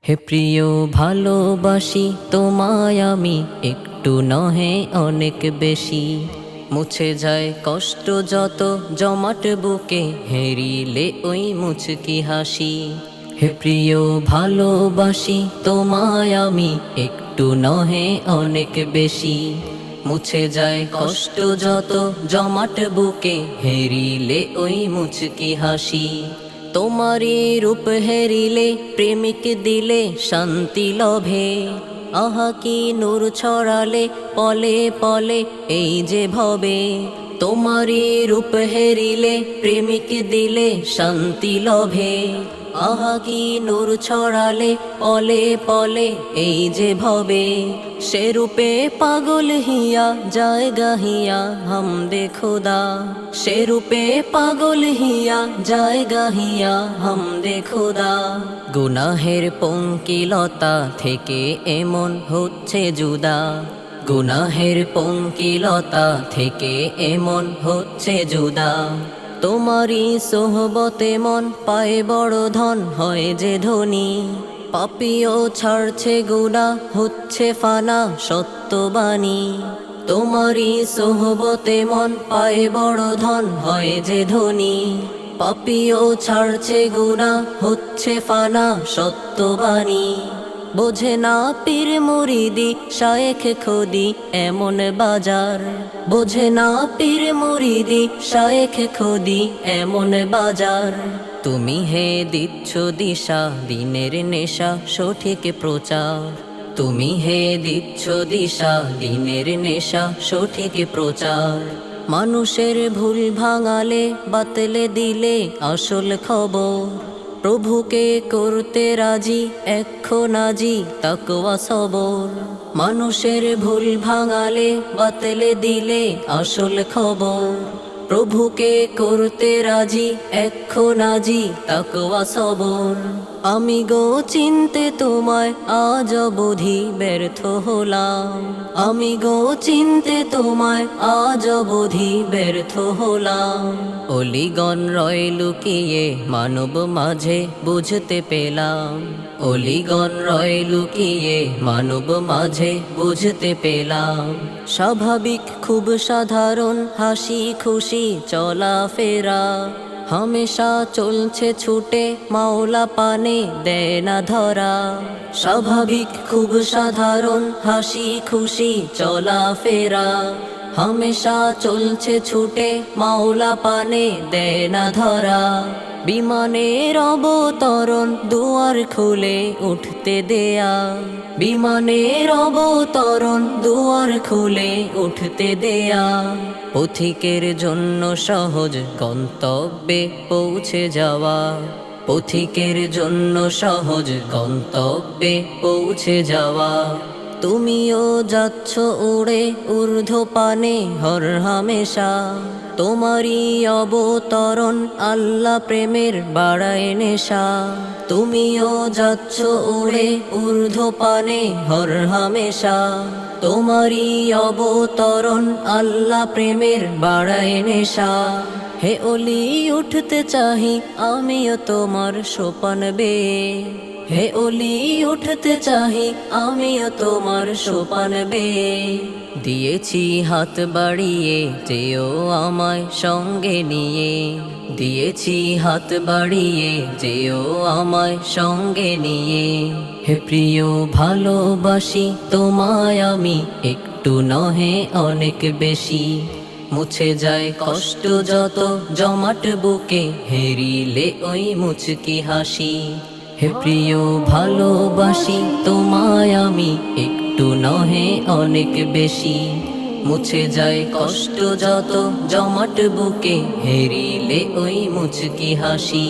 হে প্রিয় ভালোবাসি তোমায় আমি, একটু নহে অনেক বেশি। মুছে যায় কষ্ট যত জমাট বুকে, হেরিলে ওই মুচকি হাসি। হে প্রিয় ভালোবাসি তোমায় আমি, একটু নহে অনেক বেশি। মুছে যায় কষ্ট যত জমাট বুকে, হেরিলে ওই মুচকি হাসি। তোমারি রূপ হেরিলে প্রেমিক দিলে শান্তি লভে। আহা কি নূর ছড়ালে পলে পলে এই যে ভবে। তোমারি রূপ হেরিলে প্রেমিক দিলে শান্তি লভে। আহা কি নূর ছড়ালে পলে পলে এই যে ভবে। সে রূপে পাগল হিয়া যায় গাহিয়া হামদে খোদা। সে রূপে পাগল হিয়া যায় গাহিয়া হামদে খোদা। গুনাহের পঙ্কিলতা থেকে এমন হচ্ছে জুদা। গুনাহের পঙ্কিলতা থেকে এমন হচ্ছে জুদা। তোমারই সোহবতে মন পায় বড় ধন হয় যে ধনী। পাপিও ছাড়ছে গুনাহ হচ্ছে ফানা সত্যবাণী। তোমারই সোহবতে মন পায় বড় ধন হয় যে ধনী। পাপিও ছাড়ছে গুনাহ হচ্ছে ফানা সত্যবাণী। বোঝে না পীর মুরিদি শায়েখ খোদি এমন বাজার। বোঝে না পীর মুরিদি শায়েখ খোদি এমন বাজার। তুমি হে দিচ্ছ দিশা দিনের নেশা সঠিক প্রচার। তুমি হে দিচ্ছ দিশা দিনের নেশা সঠিক প্রচার। মানুষের ভুল ভাঙালে বাতলে দিলে আসল খবর। প্রভুকে করতে রাজি এখন আজি তাকওয়া সবর। মানুষের ভুল ভাঙালে বাতলে দিলে আসল খবর। প্রভুকে করতে রাজি এখন আজি তাকওয়া সবর। আমি গো চিনতে তোমায় আজ অবধি ব্যর্থ হলাম। আমি গো চিনতে তোমায় আজ অবধি ব্যর্থ হলাম। অলিগণ রয় লুকিয়ে মানব মাঝে বুঝতে পেলাম। অলিগণ রয় লুকিয়ে মানব মাঝে বুঝতে পেলাম। স্বাভাবিক খুব সাধারণ হাসি খুশি চলা ফেরা। হামেশা চলছে ছুটে মাওলা পানে দেয় না ধরা। স্বাভাবিক খুব সাধারণ হাসি খুশি চলা ফেরা। হামেশা চলছে ছুটে মাওলা পানে দেয় না ধরা। বিমানের অবতরণ দুয়ার খুলে উঠতে দেয়া। বিমানের অবতরণ দুয়ার খুলে উঠতে দেয়া। পথিকের জন্য সহজ গন্তব্যে পৌঁছে যাওয়া। পথিকের জন্য সহজ গন্তব্যে পৌঁছে যাওয়া। তুমিও যাচ্ছ উড়ে ঊর্ধ্বপানে হর হামেশা। তোমারই অবতরণ আল্লাহ প্রেমের বাড়ায় নেশা। তুমিও যাচ্ছ উড়ে ঊর্ধ্বপানে হর হামেশা। তোমারই অবতরণ আল্লাহ প্রেমের বাড়ায় নেশা। হে অলি উঠতে চাহি আমিও তোমার সোপান বেয়ে। হে অলি উঠতে চাহি আমিও তোমার সোপান বেয়ে। দিয়েছি হাত বাড়িয়ে যেও আমায় সঙ্গে নিয়ে। দিয়েছি হাত বাড়িয়ে যেও আমায় সঙ্গে নিয়ে। হে প্রিয় ভালোবাসি তোমায় আমি, একটু নহে অনেক বেশি। মুছে যায় কষ্ট যত জমাট বুকে, হেরিলে ওই মুচকি হাসি। হে প্রিয় ভালোবাসি তোমায় আমি, একটু নহে অনেক বেশি। মুছে যায় কষ্ট যত জমাট বুকে, হেরিলে ওই মুচকি হাসি।